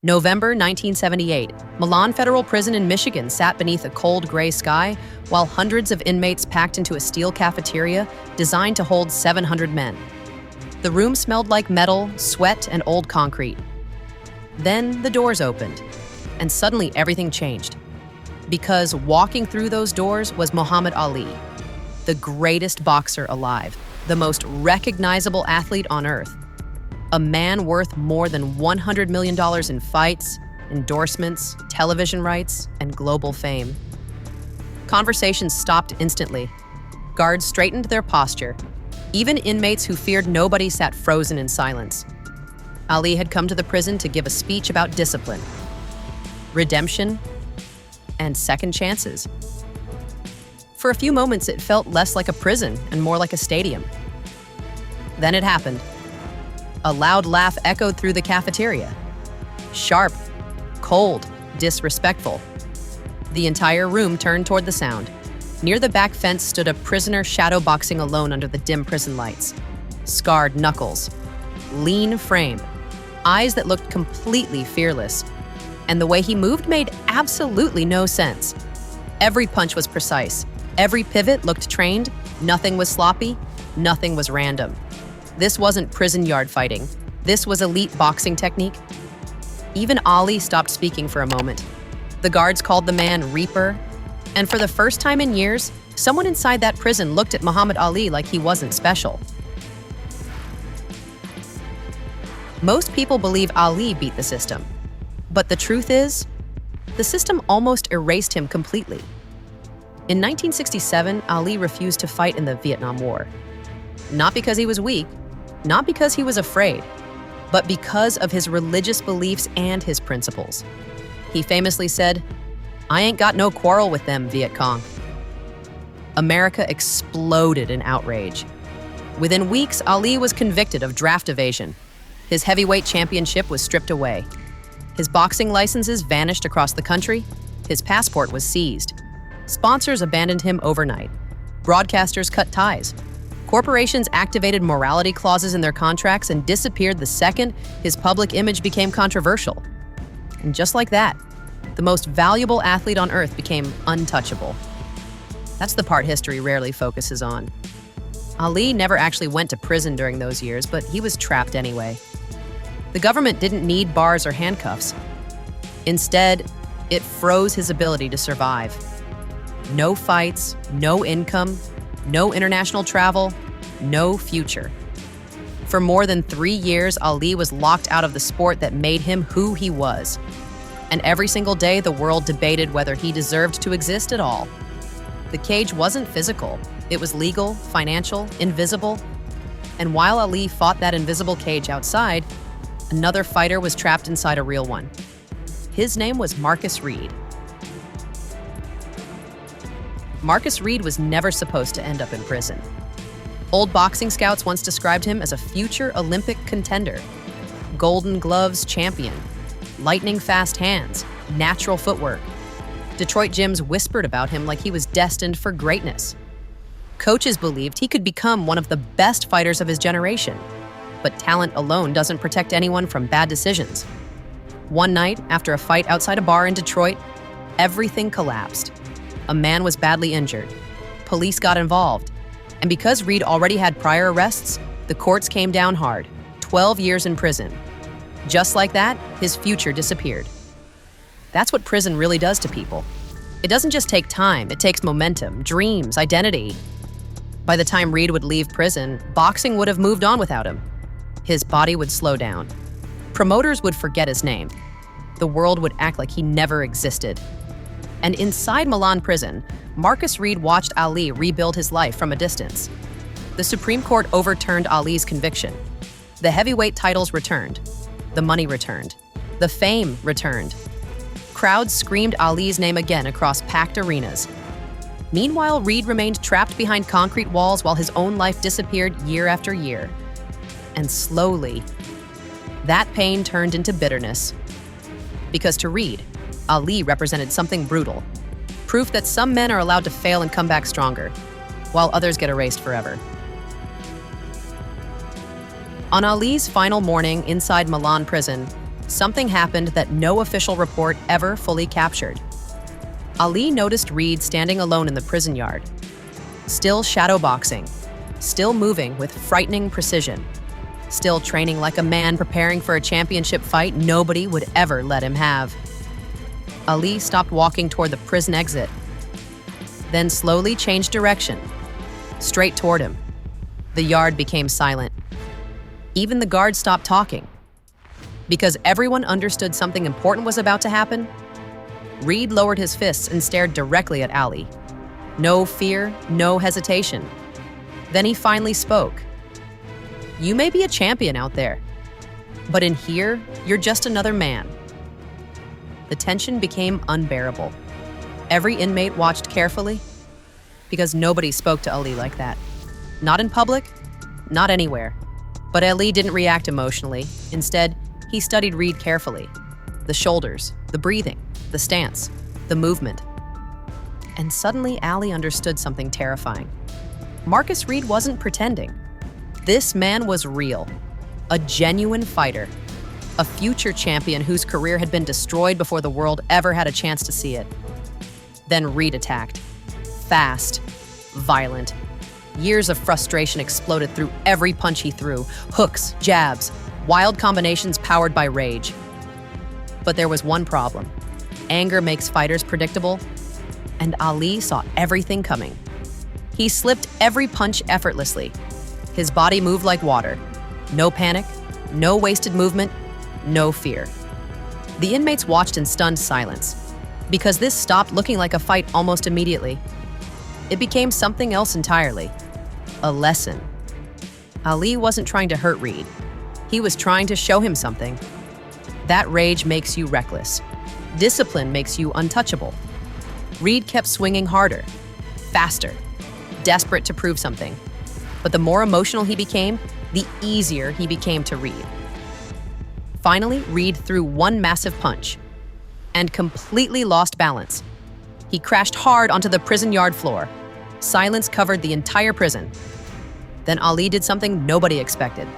November 1978, Milan Federal Prison in Michigan sat beneath a cold gray sky while hundreds of inmates packed into a steel cafeteria designed to hold 700 men. The room smelled like metal, sweat, and old concrete. Then the doors opened, and suddenly everything changed. Because walking through those doors was Muhammad Ali, the greatest boxer alive, the most recognizable athlete on earth. A man worth more than $100 million in fights, endorsements, television rights, and global fame. Conversations stopped instantly. Guards straightened their posture. Even inmates who feared nobody sat frozen in silence. Ali had come to the prison to give a speech about discipline, redemption, and second chances. For a few moments, it felt less like a prison and more like a stadium. Then it happened. A loud laugh echoed through the cafeteria. Sharp, cold, disrespectful. The entire room turned toward the sound. Near the back fence stood a prisoner shadowboxing alone under the dim prison lights. Scarred knuckles, lean frame, eyes that looked completely fearless. And the way he moved made absolutely no sense. Every punch was precise. Every pivot looked trained. Nothing was sloppy. Nothing was random. This wasn't prison yard fighting. This was elite boxing technique. Even Ali stopped speaking for a moment. The guards called the man Reaper. And for the first time in years, someone inside that prison looked at Muhammad Ali like he wasn't special. Most people believe Ali beat the system. But the truth is, the system almost erased him completely. In 1967, Ali refused to fight in the Vietnam War. Not because he was weak, not because he was afraid, but because of his religious beliefs and his principles. He famously said, "I ain't got no quarrel with them, Viet Cong." America exploded in outrage. Within weeks, Ali was convicted of draft evasion. His heavyweight championship was stripped away. His boxing licenses vanished across the country. His passport was seized. Sponsors abandoned him overnight. Broadcasters cut ties. Corporations activated morality clauses in their contracts and disappeared the second his public image became controversial. And just like that, the most valuable athlete on earth became untouchable. That's the part history rarely focuses on. Ali never actually went to prison during those years, but he was trapped anyway. The government didn't need bars or handcuffs. Instead, it froze his ability to survive. No fights, no income, no international travel, no future. For more than 3 years, Ali was locked out of the sport that made him who he was. And every single day, the world debated whether he deserved to exist at all. The cage wasn't physical. It was legal, financial, invisible. And while Ali fought that invisible cage outside, another fighter was trapped inside a real one. His name was Marcus Reed. Marcus Reed was never supposed to end up in prison. Old boxing scouts once described him as a future Olympic contender. Golden Gloves champion, lightning fast hands, natural footwork. Detroit gyms whispered about him like he was destined for greatness. Coaches believed he could become one of the best fighters of his generation. But talent alone doesn't protect anyone from bad decisions. One night, after a fight outside a bar in Detroit, everything collapsed. A man was badly injured. Police got involved. And because Reed already had prior arrests, the courts came down hard. 12 years in prison. Just like that, his future disappeared. That's what prison really does to people. It doesn't just take time, it takes momentum, dreams, identity. By the time Reed would leave prison, boxing would have moved on without him. His body would slow down. Promoters would forget his name. The world would act like he never existed. And inside Milan prison, Marcus Reed watched Ali rebuild his life from a distance. The Supreme Court overturned Ali's conviction. The heavyweight titles returned. The money returned. The fame returned. Crowds screamed Ali's name again across packed arenas. Meanwhile, Reed remained trapped behind concrete walls while his own life disappeared year after year. And slowly, that pain turned into bitterness. Because to Reed, Ali represented something brutal. Proof that some men are allowed to fail and come back stronger, while others get erased forever. On Ali's final morning inside Milan prison, something happened that no official report ever fully captured. Ali noticed Reed standing alone in the prison yard, still shadowboxing, still moving with frightening precision, still training like a man preparing for a championship fight nobody would ever let him have. Ali stopped walking toward the prison exit, then slowly changed direction, straight toward him. The yard became silent. Even the guards stopped talking. Because everyone understood something important was about to happen, Reed lowered his fists and stared directly at Ali. No fear, no hesitation. Then he finally spoke. "You may be a champion out there, but in here, you're just another man." The tension became unbearable. Every inmate watched carefully because nobody spoke to Ali like that. Not in public, not anywhere. But Ali didn't react emotionally. Instead, he studied Reed carefully. The shoulders, the breathing, the stance, the movement. And suddenly, Ali understood something terrifying. Marcus Reed wasn't pretending. This man was real, a genuine fighter, a future champion whose career had been destroyed before the world ever had a chance to see it. Then Reed attacked. Fast, violent. Years of frustration exploded through every punch he threw. Hooks, jabs, wild combinations powered by rage. But there was one problem. Anger makes fighters predictable, and Ali saw everything coming. He slipped every punch effortlessly. His body moved like water. No panic, no wasted movement, no fear. The inmates watched in stunned silence, because this stopped looking like a fight almost immediately. It became something else entirely. A lesson. Ali wasn't trying to hurt Reed. He was trying to show him something. That rage makes you reckless. Discipline makes you untouchable. Reed kept swinging harder, faster, desperate to prove something. But the more emotional he became, the easier he became to read. Finally, Reed threw one massive punch and completely lost balance. He crashed hard onto the prison yard floor. Silence covered the entire prison. Then Ali did something nobody expected.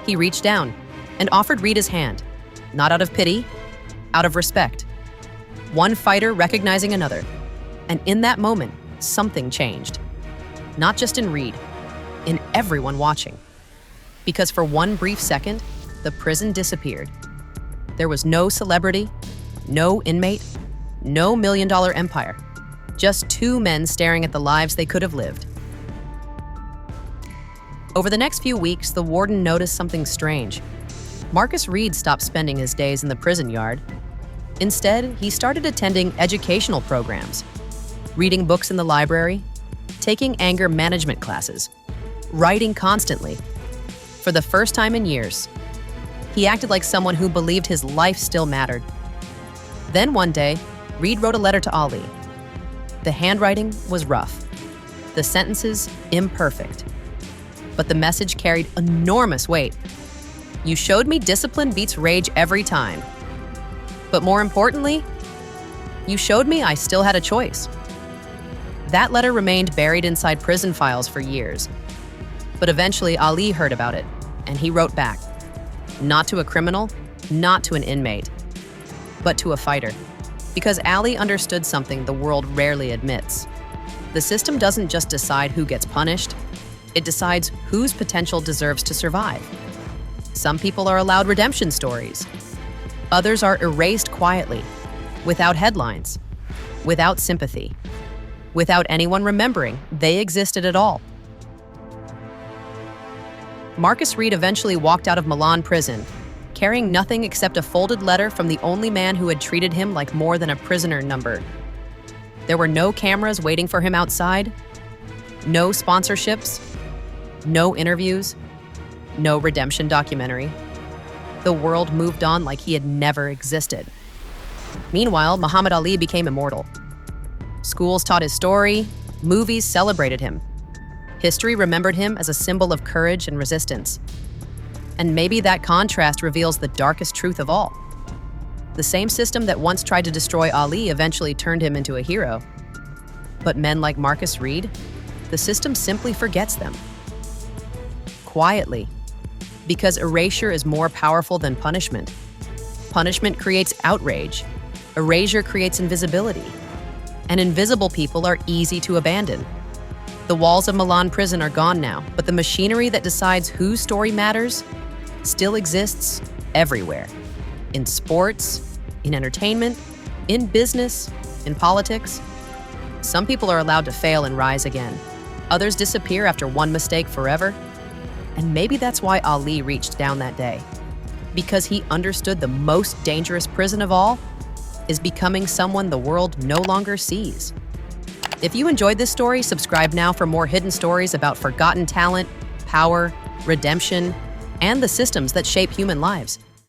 He reached down and offered Reed his hand, not out of pity, out of respect. One fighter recognizing another. And in that moment, something changed. Not just in Reed, in everyone watching. Because for one brief second, the prison disappeared. There was no celebrity, no inmate, no million-dollar empire. Just two men staring at the lives they could have lived. Over the next few weeks, the warden noticed something strange. Marcus Reed stopped spending his days in the prison yard. Instead, he started attending educational programs, reading books in the library, taking anger management classes, writing constantly. For the first time in years, he acted like someone who believed his life still mattered. Then one day, Reed wrote a letter to Ali. The handwriting was rough, the sentences imperfect, but the message carried enormous weight. You showed me discipline beats rage every time. But more importantly, you showed me I still had a choice. That letter remained buried inside prison files for years. But eventually Ali heard about it, and he wrote back. Not to a criminal, not to an inmate, but to a fighter. Because Ali understood something the world rarely admits. The system doesn't just decide who gets punished, it decides whose potential deserves to survive. Some people are allowed redemption stories. Others are erased quietly, without headlines, without sympathy, without anyone remembering they existed at all. Marcus Reed eventually walked out of Milan prison, carrying nothing except a folded letter from the only man who had treated him like more than a prisoner number. There were no cameras waiting for him outside, no sponsorships, no interviews, no redemption documentary. The world moved on like he had never existed. Meanwhile, Muhammad Ali became immortal. Schools taught his story, movies celebrated him. History remembered him as a symbol of courage and resistance. And maybe that contrast reveals the darkest truth of all. The same system that once tried to destroy Ali eventually turned him into a hero. But men like Marcus Reed, the system simply forgets them. Quietly, because erasure is more powerful than punishment. Punishment creates outrage. Erasure creates invisibility. And invisible people are easy to abandon. The walls of Milan prison are gone now, but the machinery that decides whose story matters still exists everywhere. In sports, in entertainment, in business, in politics. Some people are allowed to fail and rise again. Others disappear after one mistake forever. And maybe that's why Ali reached down that day. Because he understood the most dangerous prison of all is becoming someone the world no longer sees. If you enjoyed this story, subscribe now for more hidden stories about forgotten talent, power, redemption, and the systems that shape human lives.